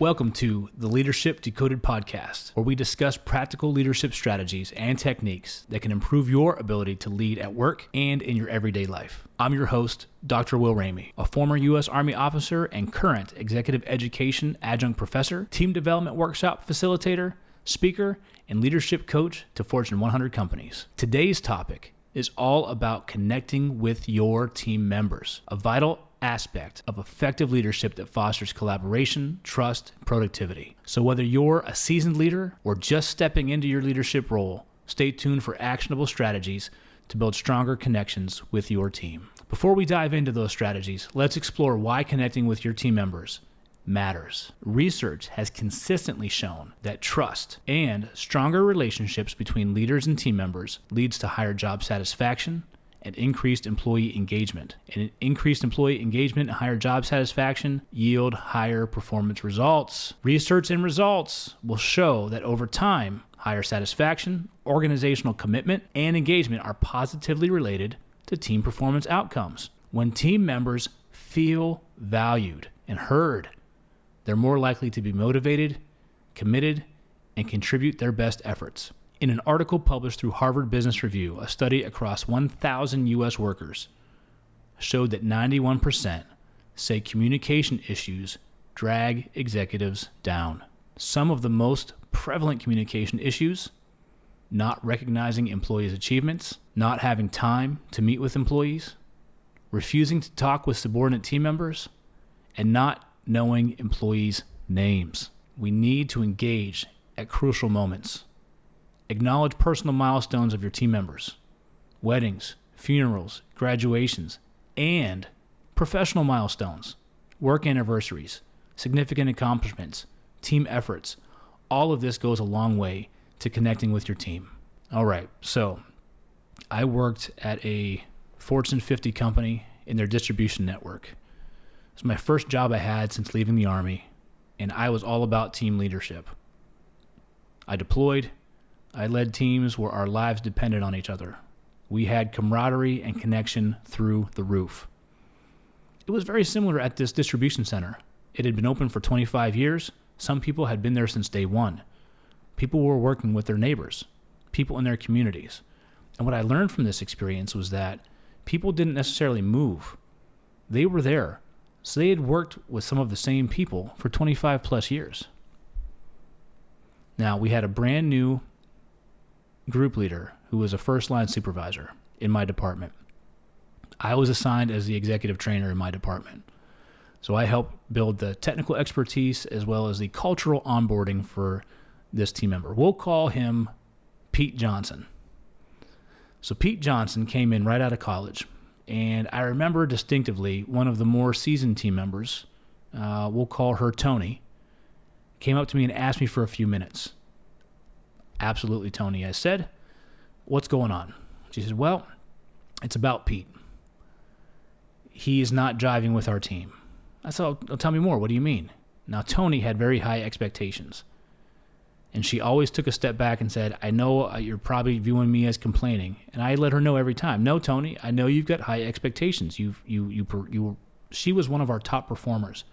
Welcome to the Leadership Decoded Podcast, where we discuss practical leadership strategies and techniques that can improve your ability to lead at work and in your everyday life. I'm your host, Dr. Will Ramey, a former U.S. Army officer and current Executive Education Adjunct Professor, Team Development Workshop Facilitator, Speaker, and Leadership Coach to Fortune 100 companies. Today's topic is all about connecting with your team members, a vital aspect of effective leadership that fosters collaboration, trust, and productivity. So whether you're a seasoned leader or just stepping into your leadership role, stay tuned for actionable strategies to build stronger connections with your team. Before we dive into those strategies, let's explore why connecting with your team members matters. Research has consistently shown that trust and stronger relationships between leaders and team members leads to higher job satisfaction and increased employee engagement. And increased employee engagement and higher job satisfaction yield higher performance results. Research and results will show that over time, higher satisfaction, organizational commitment, and engagement are positively related to team performance outcomes. When team members feel valued and heard, they're more likely to be motivated, committed, and contribute their best efforts. In an article published through Harvard Business Review, a study across 1,000 U.S. workers showed that 91% say communication issues drag executives down. Some of the most prevalent communication issues: not recognizing employees' achievements, not having time to meet with employees, refusing to talk with subordinate team members, and not knowing employees' names. We need to engage at crucial moments. Acknowledge personal milestones of your team members, weddings, funerals, graduations, and professional milestones, work anniversaries, significant accomplishments, team efforts. All of this goes a long way to connecting with your team. All right, so I worked at a Fortune 50 company in their distribution network. It was my first job I had since leaving the Army, and I was all about team leadership. I deployed. I led teams where our lives depended on each other. We had camaraderie and connection through the roof. It was very similar at this distribution center. It had been open for 25 years. Some people had been there since day one. People were working with their neighbors, people in their communities. And what I learned from this experience was that people didn't necessarily move. They were there. So they had worked with some of the same people for 25 plus years. Now, we had a brand new group leader who was a first-line supervisor in my department. I was assigned as the executive trainer in my department. So I helped build the technical expertise as well as the cultural onboarding for this team member. We'll call him Pete Johnson. So Pete Johnson came in right out of college, and I remember distinctively one of the more seasoned team members, we'll call her Tony, came up to me and asked me for a few minutes. Absolutely, Tony, I said. What's going on? She said, well, it's about Pete. He is not jiving with our team. I said, oh, tell me more. What do you mean? Now, Tony had very high expectations. And she always took a step back and said, I know you're probably viewing me as complaining. And I let her know every time, no, Tony, I know you've got high expectations. She was one of our top performers.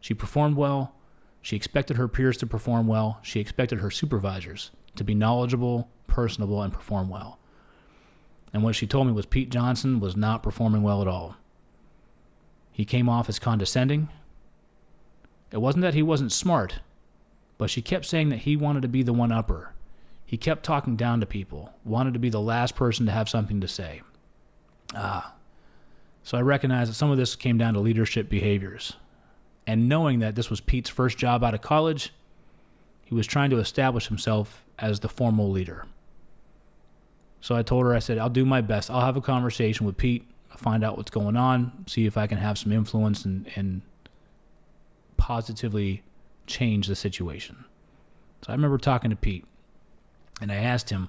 She performed well. She expected her peers to perform well. She expected her supervisors to be knowledgeable, personable, and perform well. And what she told me was Pete Johnson was not performing well at all. He came off as condescending. It wasn't that he wasn't smart, but she kept saying that he wanted to be the one-upper. He kept talking down to people, wanted to be the last person to have something to say. So I recognized that some of this came down to leadership behaviors. And knowing that this was Pete's first job out of college, he was trying to establish himself as the formal leader. So I told her, I said, I'll do my best. I'll have a conversation with Pete, find out what's going on, see if I can have some influence and positively change the situation. So I remember talking to Pete, and I asked him,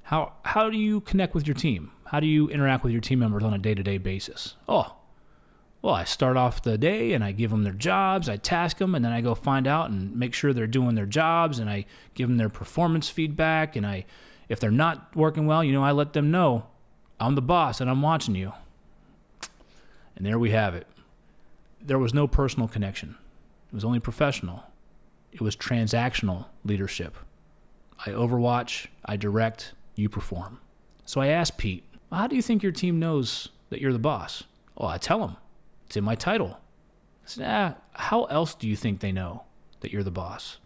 how do you connect with your team? How do you interact with your team members on a day-to-day basis? Well, I start off the day and I give them their jobs, I task them, and then I go find out and make sure they're doing their jobs, and I give them their performance feedback, and if they're not working well, I let them know, I'm the boss and I'm watching you. And there we have it. There was no personal connection. It was only professional. It was transactional leadership. I overwatch, I direct, you perform. So I asked Pete, well, how do you think your team knows that you're the boss? Oh, I tell them. It's in my title. I said, how else do you think they know that you're the boss?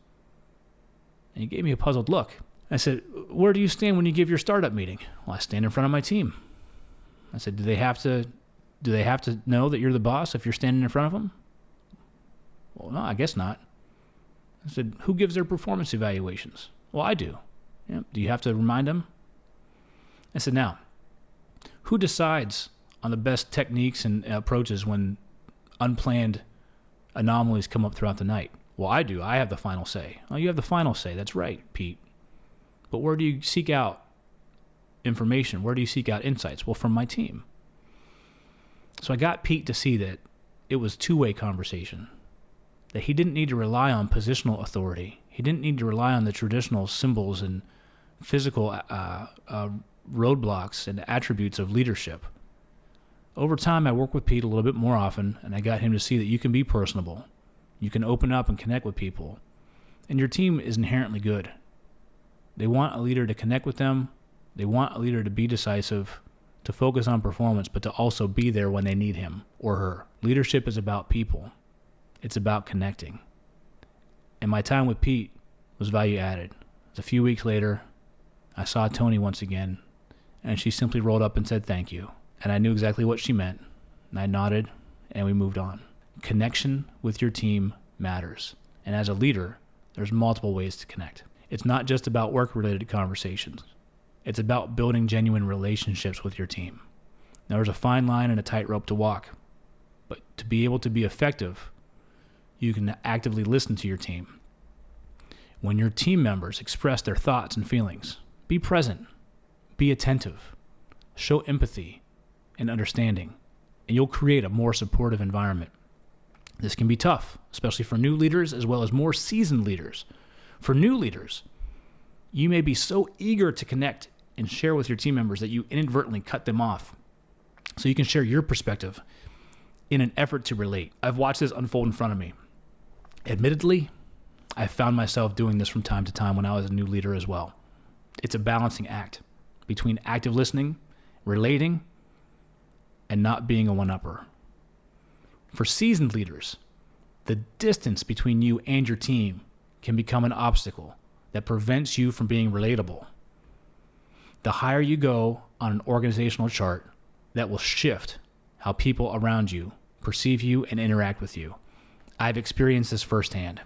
And he gave me a puzzled look. I said, where do you stand when you give your startup meeting? Well, I stand in front of my team. I said, do they have to know that you're the boss if you're standing in front of them? Well, no, I guess not. I said, who gives their performance evaluations? Well, I do. Yeah. Do you have to remind them? I said, now, who decides on the best techniques and approaches when unplanned anomalies come up throughout the night? Well, I do. I have the final say. Oh, you have the final say. That's right, Pete. But where do you seek out information? Where do you seek out insights? Well, from my team. So I got Pete to see that it was two-way conversation, that he didn't need to rely on positional authority. He didn't need to rely on the traditional symbols and physical roadblocks and attributes of leadership. Over time, I worked with Pete a little bit more often, and I got him to see that you can be personable. You can open up and connect with people, and your team is inherently good. They want a leader to connect with them. They want a leader to be decisive, to focus on performance, but to also be there when they need him or her. Leadership is about people. It's about connecting. And my time with Pete was value added. A few weeks later, I saw Tony once again, and she simply rolled up and said thank you. And I knew exactly what she meant. And I nodded, and we moved on. Connection with your team matters. And as a leader, there's multiple ways to connect. It's not just about work-related conversations. It's about building genuine relationships with your team. Now, there's a fine line and a tightrope to walk. But to be able to be effective, you can actively listen to your team. When your team members express their thoughts and feelings, be present, be attentive, show empathy and understanding, and you'll create a more supportive environment. This can be tough, especially for new leaders as well as more seasoned leaders. For new leaders, you may be so eager to connect and share with your team members that you inadvertently cut them off so you can share your perspective in an effort to relate. I've watched this unfold in front of me. Admittedly, I found myself doing this from time to time when I was a new leader as well. It's a balancing act between active listening, relating, and not being a one-upper. For seasoned leaders, the distance between you and your team can become an obstacle that prevents you from being relatable. The higher you go on an organizational chart, that will shift how people around you perceive you and interact with you. I've experienced this firsthand.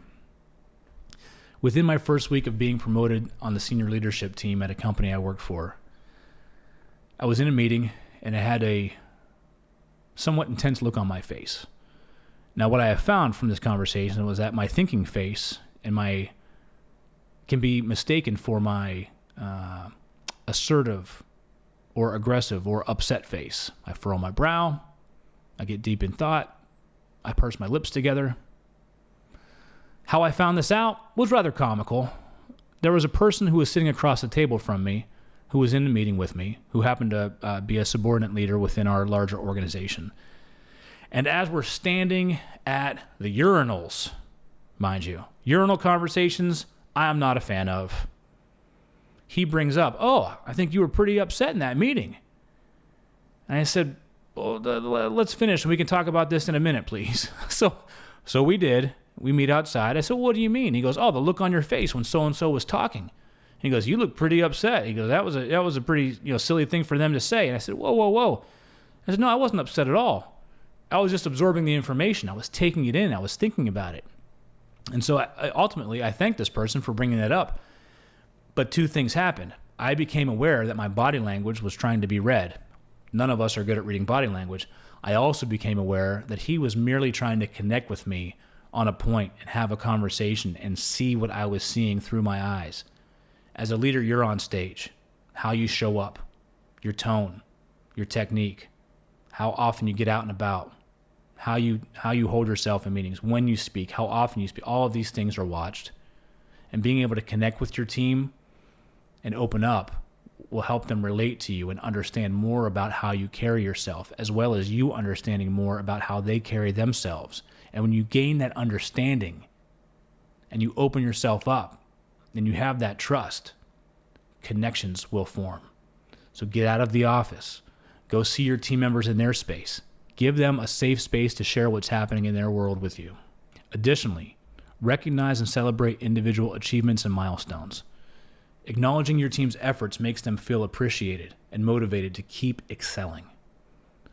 Within my first week of being promoted on the senior leadership team at a company I worked for, I was in a meeting and I had a somewhat intense look on my face. Now, what I have found from this conversation was that my thinking face and can be mistaken for my assertive or aggressive or upset face. I furrow my brow, I get deep in thought, I purse my lips together. How I found this out was rather comical. There was a person who was sitting across the table from me who was in the meeting with me, who happened to be a subordinate leader within our larger organization. And as we're standing at the urinals, mind you, urinal conversations, I am not a fan of. He brings up, oh, I think you were pretty upset in that meeting. And I said, well, let's finish and we can talk about this in a minute, please. So we did. We meet outside. I said, what do you mean? He goes, oh, the look on your face when so-and-so was talking. He goes, you look pretty upset. He goes, that was a pretty silly thing for them to say. And I said, whoa. I said, no, I wasn't upset at all. I was just absorbing the information. I was taking it in. I was thinking about it. And so ultimately, I thanked this person for bringing that up. But two things happened. I became aware that my body language was trying to be read. None of us are good at reading body language. I also became aware that he was merely trying to connect with me on a point and have a conversation and see what I was seeing through my eyes. As a leader, you're on stage. How you show up, your tone, your technique, how often you get out and about, how you hold yourself in meetings, when you speak, how often you speak, all of these things are watched. And being able to connect with your team and open up will help them relate to you and understand more about how you carry yourself, as well as you understanding more about how they carry themselves. And when you gain that understanding and you open yourself up, and you have that trust, connections will form. So get out of the office. Go see your team members in their space. Give them a safe space to share what's happening in their world with you. Additionally, recognize and celebrate individual achievements and milestones. Acknowledging your team's efforts makes them feel appreciated and motivated to keep excelling.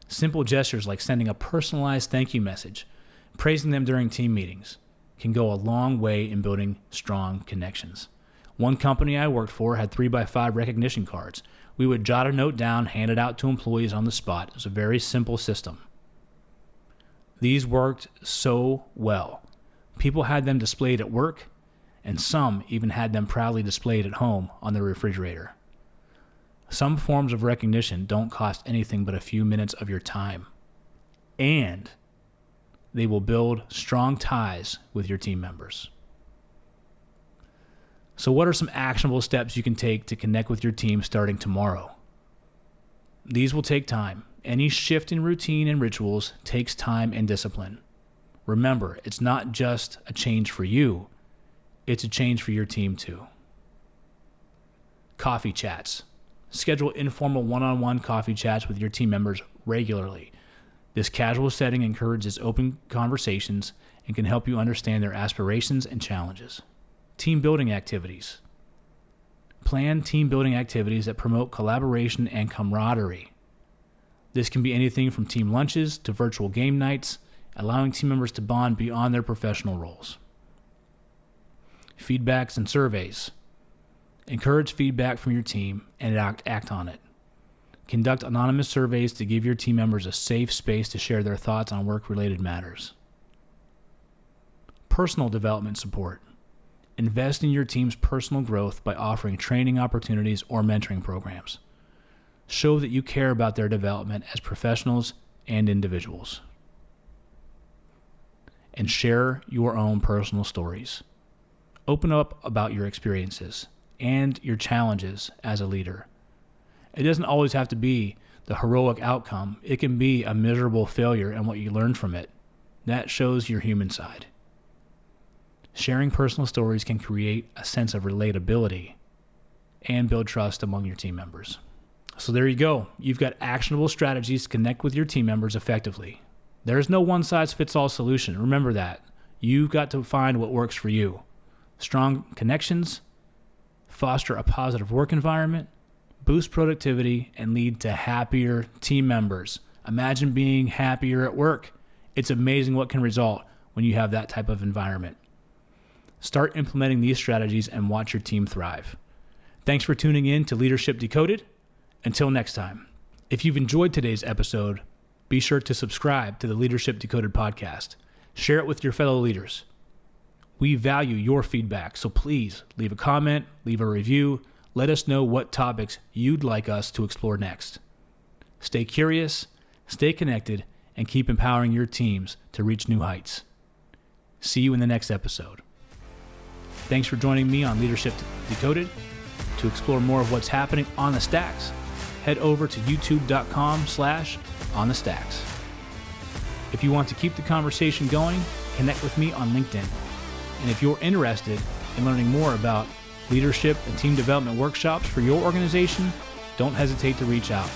Simple gestures like sending a personalized thank you message, praising them during team meetings, can go a long way in building strong connections. One company I worked for had 3x5 recognition cards. We would jot a note down, hand it out to employees on the spot. It was a very simple system. These worked so well. People had them displayed at work, and some even had them proudly displayed at home on their refrigerator. Some forms of recognition don't cost anything but a few minutes of your time, and they will build strong ties with your team members. So what are some actionable steps you can take to connect with your team starting tomorrow? These will take time. Any shift in routine and rituals takes time and discipline. Remember, it's not just a change for you, it's a change for your team too. Coffee chats. Schedule informal one-on-one coffee chats with your team members regularly. This casual setting encourages open conversations and can help you understand their aspirations and challenges. Team building activities. Plan team building activities that promote collaboration and camaraderie. This can be anything from team lunches to virtual game nights, allowing team members to bond beyond their professional roles. Feedbacks and surveys. Encourage feedback from your team and act on it. Conduct anonymous surveys to give your team members a safe space to share their thoughts on work-related matters. Personal development support. Invest in your team's personal growth by offering training opportunities or mentoring programs. Show that you care about their development as professionals and individuals. And share your own personal stories. Open up about your experiences and your challenges as a leader. It doesn't always have to be the heroic outcome. It can be a miserable failure and what you learned from it. That shows your human side. Sharing personal stories can create a sense of relatability and build trust among your team members. So there you go. You've got actionable strategies to connect with your team members effectively. There's no one-size-fits-all solution. Remember that. You've got to find what works for you. Strong connections, foster a positive work environment, boost productivity, and lead to happier team members. Imagine being happier at work. It's amazing what can result when you have that type of environment. Start implementing these strategies and watch your team thrive. Thanks for tuning in to Leadership Decoded. Until next time, if you've enjoyed today's episode, be sure to subscribe to the Leadership Decoded podcast. Share it with your fellow leaders. We value your feedback, so please leave a comment, leave a review. Let us know what topics you'd like us to explore next. Stay curious, stay connected, and keep empowering your teams to reach new heights. See you in the next episode. Thanks for joining me on Leadership Decoded. To explore more of what's happening on the stacks, head over to youtube.com/onthestacks. If you want to keep the conversation going, connect with me on LinkedIn. And if you're interested in learning more about leadership and team development workshops for your organization, don't hesitate to reach out.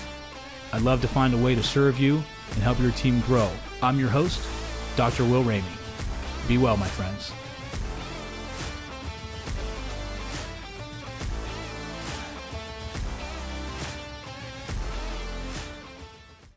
I'd love to find a way to serve you and help your team grow. I'm your host, Dr. Will Ramey. Be well, my friends.